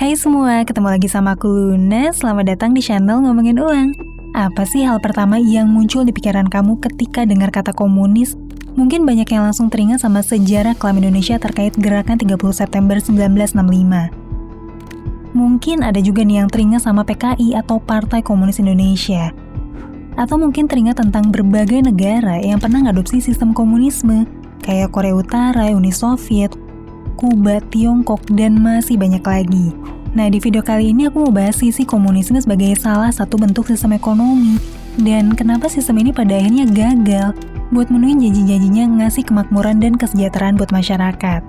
Hai semua, ketemu lagi sama aku Luna. Selamat datang di channel Ngomongin Uang. Apa sih hal pertama yang muncul di pikiran kamu ketika dengar kata komunis? Mungkin banyak yang langsung teringat sama sejarah kelam Indonesia terkait gerakan 30 September 1965. Mungkin ada juga nih yang teringat sama PKI atau Partai Komunis Indonesia. Atau mungkin teringat tentang berbagai negara yang pernah ngadopsi sistem komunisme, kayak Korea Utara, Uni Soviet, Kuba, Tiongkok, dan masih banyak lagi. Nah, di video kali ini aku mau bahas sisi komunisme sebagai salah satu bentuk sistem ekonomi, dan kenapa sistem ini pada akhirnya gagal buat menuhin janji-janjinya ngasih kemakmuran dan kesejahteraan buat masyarakat.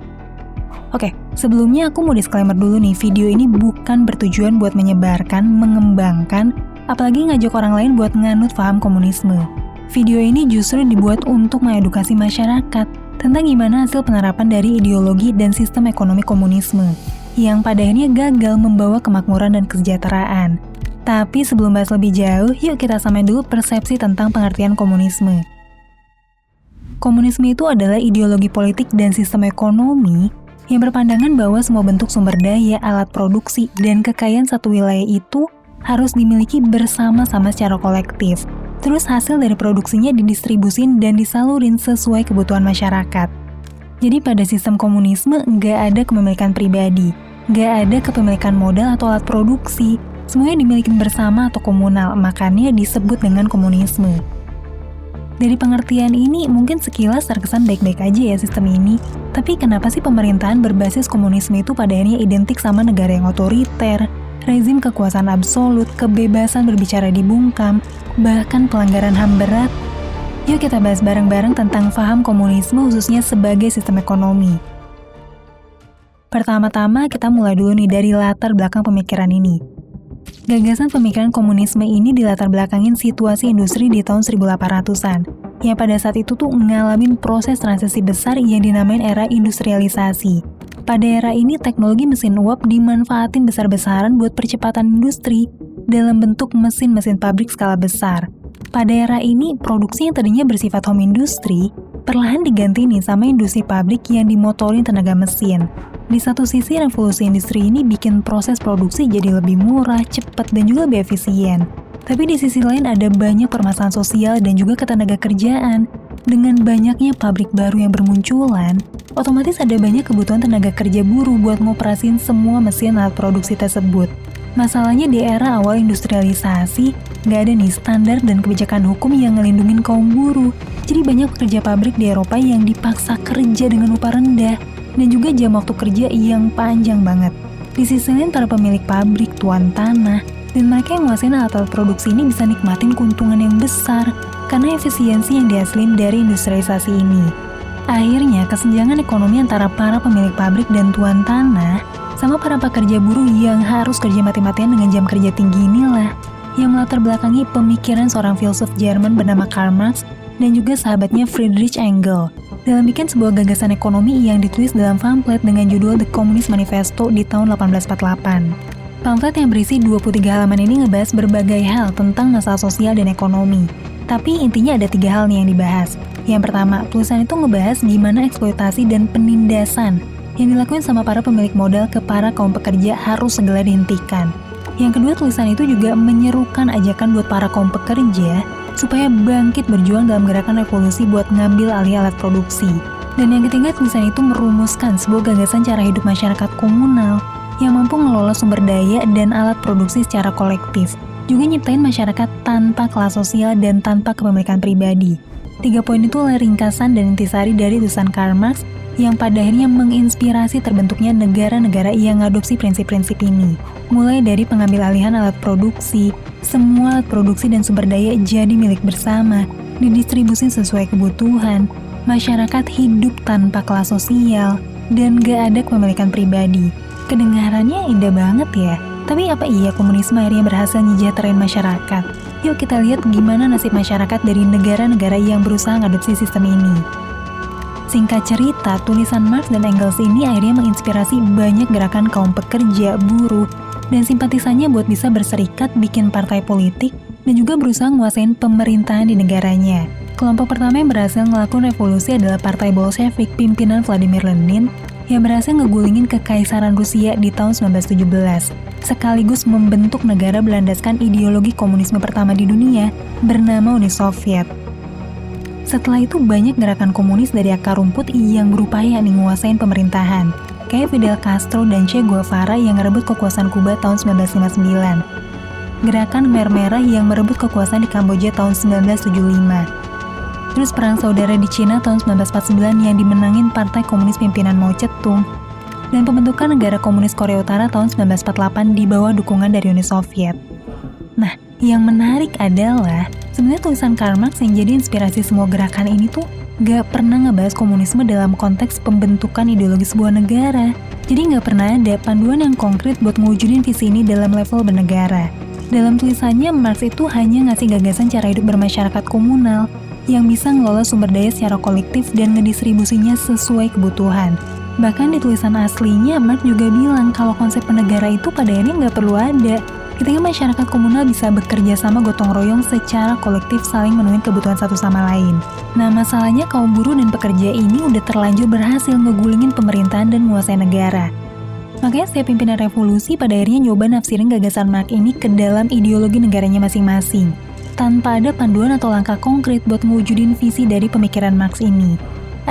Oke, sebelumnya aku mau disclaimer dulu nih, video ini bukan bertujuan buat menyebarkan, mengembangkan, apalagi ngajak orang lain buat nganut paham komunisme. Video ini justru dibuat untuk mengedukasi masyarakat tentang gimana hasil penerapan dari ideologi dan sistem ekonomi komunisme yang pada akhirnya gagal membawa kemakmuran dan kesejahteraan. Tapi sebelum bahas lebih jauh, yuk kita samain dulu persepsi tentang pengertian komunisme. Komunisme itu adalah ideologi politik dan sistem ekonomi yang berpandangan bahwa semua bentuk sumber daya, alat produksi, dan kekayaan satu wilayah itu harus dimiliki bersama-sama secara kolektif. Terus hasil dari produksinya didistribusin dan disalurin sesuai kebutuhan masyarakat. Jadi pada sistem komunisme nggak ada kepemilikan pribadi, nggak ada kepemilikan modal atau alat produksi, semuanya dimiliki bersama atau komunal, makanya disebut dengan komunisme. Dari pengertian ini mungkin sekilas terkesan baik-baik aja ya sistem ini, tapi kenapa sih pemerintahan berbasis komunisme itu pada akhirnya identik sama negara yang otoriter, rezim kekuasaan absolut, kebebasan berbicara dibungkam, bahkan pelanggaran HAM berat? Yuk kita bahas bareng-bareng tentang paham komunisme khususnya sebagai sistem ekonomi. Pertama-tama kita mulai dulu nih dari latar belakang pemikiran ini. Gagasan pemikiran komunisme ini dilatar belakangin situasi industri di tahun 1800-an, yang pada saat itu tuh ngalamin proses transisi besar yang dinamain era industrialisasi. Pada era ini, teknologi mesin uap dimanfaatin besar-besaran buat percepatan industri dalam bentuk mesin-mesin pabrik skala besar. Pada era ini, produksi yang tadinya bersifat home industry perlahan diganti nih sama industri pabrik yang dimotorin tenaga mesin. Di satu sisi, revolusi industri ini bikin proses produksi jadi lebih murah, cepat, dan juga lebih efisien. Tapi di sisi lain ada banyak permasalahan sosial dan juga ketenaga kerjaan. Dengan banyaknya pabrik baru yang bermunculan, otomatis ada banyak kebutuhan tenaga kerja buruh buat ngoperasin semua mesin alat produksi tersebut. Masalahnya di era awal industrialisasi, nggak ada nih standar dan kebijakan hukum yang ngelindungin kaum buruh. Jadi banyak pekerja pabrik di Eropa yang dipaksa kerja dengan upah rendah, dan juga jam waktu kerja yang panjang banget. Di sisi lain, para pemilik pabrik, tuan tanah, dan mereka yang nguasain alat-alat produksi ini bisa nikmatin keuntungan yang besar karena efisiensi yang dihasilin dari industrialisasi ini. Akhirnya, kesenjangan ekonomi antara para pemilik pabrik dan tuan tanah sama para pekerja buruh yang harus kerja mati-matian dengan jam kerja tinggi inilah yang melatar belakangi pemikiran seorang filsuf Jerman bernama Karl Marx dan juga sahabatnya Friedrich Engels dalam bikin sebuah gagasan ekonomi yang ditulis dalam pamflet dengan judul The Communist Manifesto di tahun 1848. Pamflet yang berisi 23 halaman ini ngebahas berbagai hal tentang masalah sosial dan ekonomi. Tapi intinya ada 3 hal nih yang dibahas. Yang pertama, tulisan itu ngebahas gimana eksploitasi dan penindasan yang dilakukan sama para pemilik modal ke para kaum pekerja harus segera dihentikan. Yang kedua, tulisan itu juga menyerukan ajakan buat para kaum pekerja supaya bangkit berjuang dalam gerakan revolusi buat ngambil alih alat produksi. Dan yang ketiga, tulisan itu merumuskan sebuah gagasan cara hidup masyarakat komunal yang mampu ngelola sumber daya dan alat produksi secara kolektif, juga nyiptain masyarakat tanpa kelas sosial dan tanpa kepemilikan pribadi. 3 poin itu adalah ringkasan dan intisari dari tulisan Karl Marx yang pada akhirnya menginspirasi terbentuknya negara-negara yang ngadopsi prinsip-prinsip ini. Mulai dari pengambil alihan alat produksi, semua alat produksi dan sumber daya jadi milik bersama, didistribusi sesuai kebutuhan, masyarakat hidup tanpa kelas sosial, dan gak ada kepemilikan pribadi. Kedengarannya indah banget ya. Tapi apa iya komunisme akhirnya berhasil nyejahterain masyarakat? Yuk kita lihat gimana nasib masyarakat dari negara-negara yang berusaha ngadopsi sistem ini. Singkat cerita, tulisan Marx dan Engels ini akhirnya menginspirasi banyak gerakan kaum pekerja, buruh, dan simpatisannya buat bisa berserikat bikin partai politik dan juga berusaha nguasain pemerintahan di negaranya. Kelompok pertama yang berhasil ngelakuin revolusi adalah Partai Bolshevik pimpinan Vladimir Lenin yang berhasil ngegulingin kekaisaran Rusia di tahun 1917, sekaligus membentuk negara berlandaskan ideologi komunisme pertama di dunia bernama Uni Soviet. Setelah itu banyak gerakan komunis dari akar rumput yang berupaya menguasain pemerintahan, kayak Fidel Castro dan Che Guevara yang merebut kekuasaan Kuba tahun 1959. Gerakan Khmer Merah yang merebut kekuasaan di Kamboja tahun 1975. Terus Perang Saudara di Cina tahun 1949 yang dimenangin Partai Komunis pimpinan Mao Zedong. Dan pembentukan Negara Komunis Korea Utara tahun 1948 di bawah dukungan dari Uni Soviet. Nah, yang menarik adalah sebenarnya tulisan Karl Marx yang jadi inspirasi semua gerakan ini tuh gak pernah ngebahas komunisme dalam konteks pembentukan ideologi sebuah negara. Jadi gak pernah ada panduan yang konkret buat mewujudin visi ini dalam level bernegara. Dalam tulisannya, Marx itu hanya ngasih gagasan cara hidup bermasyarakat komunal yang bisa ngelola sumber daya secara kolektif dan ngedistribusinya sesuai kebutuhan. Bahkan di tulisan aslinya, Marx juga bilang kalau konsep penegara itu pada akhirnya nggak perlu ada. Ketika masyarakat komunal bisa bekerja sama gotong royong secara kolektif saling memenuhi kebutuhan satu sama lain. Nah, masalahnya kaum buruh dan pekerja ini udah terlanjur berhasil ngegulingin pemerintahan dan menguasai negara. Makanya setiap pimpinan revolusi pada akhirnya nyoba nafsirin gagasan Marx ini ke dalam ideologi negaranya masing-masing, tanpa ada panduan atau langkah konkret buat mewujudin visi dari pemikiran Marx ini.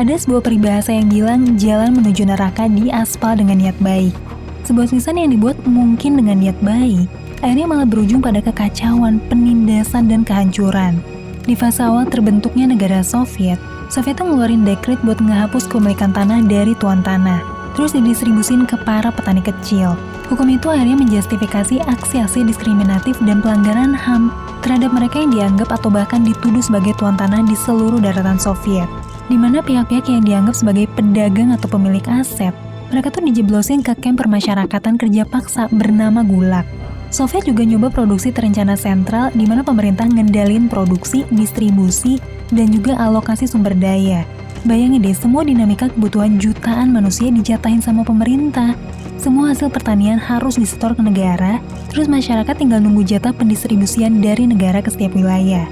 Ada sebuah peribahasa yang bilang jalan menuju neraka diaspal dengan niat baik. Sebuah tulisan yang dibuat mungkin dengan niat baik, akhirnya malah berujung pada kekacauan, penindasan, dan kehancuran. Di fase awal terbentuknya negara Soviet tuh ngeluarin dekret buat ngehapus kepemilikan tanah dari tuan tanah, terus didistribusin ke para petani kecil. Hukum itu akhirnya menjustifikasi aksi-aksi diskriminatif dan pelanggaran HAM terhadap mereka yang dianggap atau bahkan dituduh sebagai tuan tanah di seluruh daratan Soviet, di mana pihak-pihak yang dianggap sebagai pedagang atau pemilik aset, mereka tuh dijeblosin ke kamp permasyarakatan kerja paksa bernama Gulag. Soviet juga nyoba produksi terencana sentral di mana pemerintah ngendalin produksi, distribusi, dan juga alokasi sumber daya. Bayangin deh, semua dinamika kebutuhan jutaan manusia dijatahin sama pemerintah. Semua hasil pertanian harus disetor ke negara, terus masyarakat tinggal nunggu jatah pendistribusian dari negara ke setiap wilayah.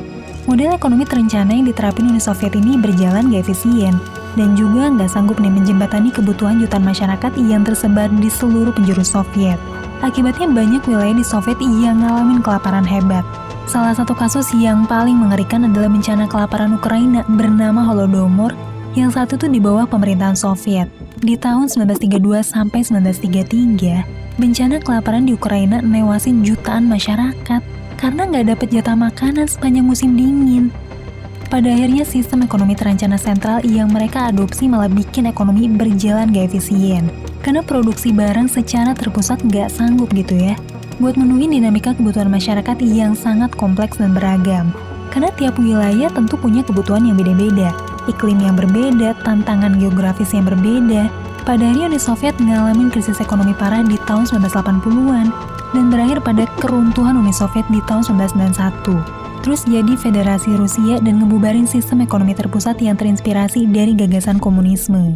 Model ekonomi terencana yang diterapin Uni Soviet ini berjalan gak efisien, dan juga nggak sanggup menjembatani kebutuhan jutaan masyarakat yang tersebar di seluruh penjuru Soviet. Akibatnya banyak wilayah di Soviet yang ngalamin kelaparan hebat. Salah satu kasus yang paling mengerikan adalah bencana kelaparan Ukraina bernama Holodomor, yang saat itu di bawah pemerintahan Soviet. Di tahun 1932 sampai 1933, bencana kelaparan di Ukraina newasin jutaan masyarakat karena nggak dapat jatah makanan sepanjang musim dingin. Pada akhirnya sistem ekonomi terencana sentral yang mereka adopsi malah bikin ekonomi berjalan gak efisien, karena produksi barang secara terpusat nggak sanggup gitu ya, buat memenuhi dinamika kebutuhan masyarakat yang sangat kompleks dan beragam. Karena tiap wilayah tentu punya kebutuhan yang beda-beda, iklim yang berbeda, tantangan geografis yang berbeda. Pada akhirnya Uni Soviet ngalamin krisis ekonomi parah di tahun 1980-an dan berakhir pada keruntuhan Uni Soviet di tahun 1991. Terus jadi Federasi Rusia dan ngebubarin sistem ekonomi terpusat yang terinspirasi dari gagasan komunisme.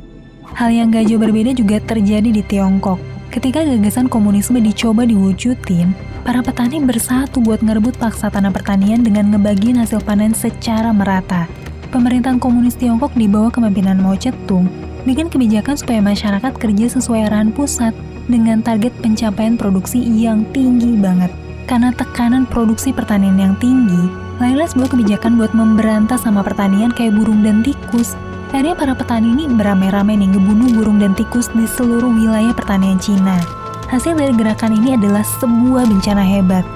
Hal yang gak jauh berbeda juga terjadi di Tiongkok. Ketika gagasan komunisme dicoba diwujudin, para petani bersatu buat ngerebut paksa tanah pertanian dengan ngebagiin hasil panen secara merata. Pemerintahan komunis Tiongkok di bawah kepemimpinan Mao Zedong bikin kebijakan supaya masyarakat kerja sesuai arahan pusat dengan target pencapaian produksi yang tinggi banget. Karena tekanan produksi pertanian yang tinggi, lahirlah sebuah kebijakan buat memberantas sama pertanian kayak burung dan tikus. Akhirnya para petani ini beramai-ramai nih ngebunuh burung dan tikus di seluruh wilayah pertanian Cina. Hasil dari gerakan ini adalah sebuah bencana hebat.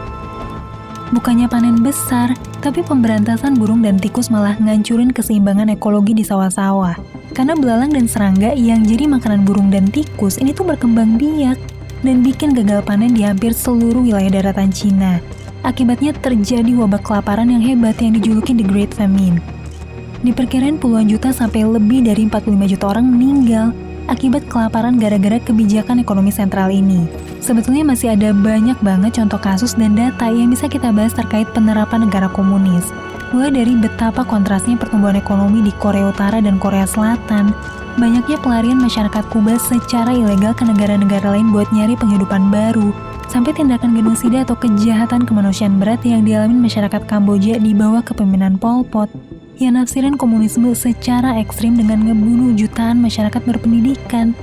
Bukannya panen besar, tapi pemberantasan burung dan tikus malah ngancurin keseimbangan ekologi di sawah-sawah. Karena belalang dan serangga yang jadi makanan burung dan tikus ini tuh berkembang biak dan bikin gagal panen di hampir seluruh wilayah daratan Cina. Akibatnya terjadi wabah kelaparan yang hebat yang dijuluki The Great Famine. Diperkirain puluhan juta sampai lebih dari 45 juta orang meninggal akibat kelaparan gara-gara kebijakan ekonomi sentral ini. Sebetulnya masih ada banyak banget contoh kasus dan data yang bisa kita bahas terkait penerapan negara komunis. Mulai dari betapa kontrasnya pertumbuhan ekonomi di Korea Utara dan Korea Selatan, banyaknya pelarian masyarakat Kuba secara ilegal ke negara-negara lain buat nyari penghidupan baru, sampai tindakan genosida atau kejahatan kemanusiaan berat yang dialami masyarakat Kamboja di bawah kepemimpinan Pol Pot, yang nafsirin komunisme secara ekstrim dengan ngebunuh jutaan masyarakat berpendidikan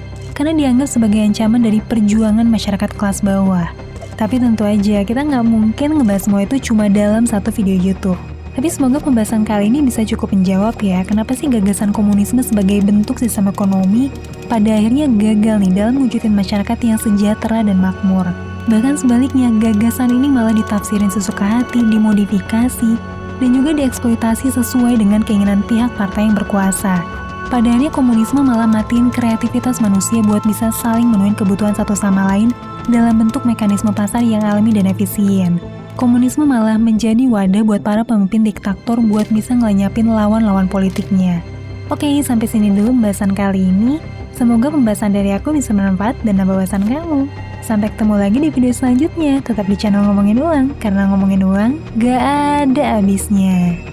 karena dianggap sebagai ancaman dari perjuangan masyarakat kelas bawah. Tapi tentu aja kita nggak mungkin ngebahas semua itu cuma dalam satu video YouTube. Tapi semoga pembahasan kali ini bisa cukup menjawab ya, kenapa sih gagasan komunisme sebagai bentuk sistem ekonomi pada akhirnya gagal nih dalam mewujudin masyarakat yang sejahtera dan makmur. Bahkan sebaliknya, gagasan ini malah ditafsirin sesuka hati, dimodifikasi, dan juga dieksploitasi sesuai dengan keinginan pihak partai yang berkuasa. Pada akhirnya komunisme malah matiin kreativitas manusia buat bisa saling memenuhi kebutuhan satu sama lain dalam bentuk mekanisme pasar yang alami dan efisien. Komunisme malah menjadi wadah buat para pemimpin diktator buat bisa ngelenyapin lawan-lawan politiknya. Oke, sampai sini dulu pembahasan kali ini. Semoga pembahasan dari aku bisa bermanfaat dan nambah wawasan kamu. Sampai ketemu lagi di video selanjutnya. Tetap di channel Ngomongin Uang, karena ngomongin uang gak ada habisnya.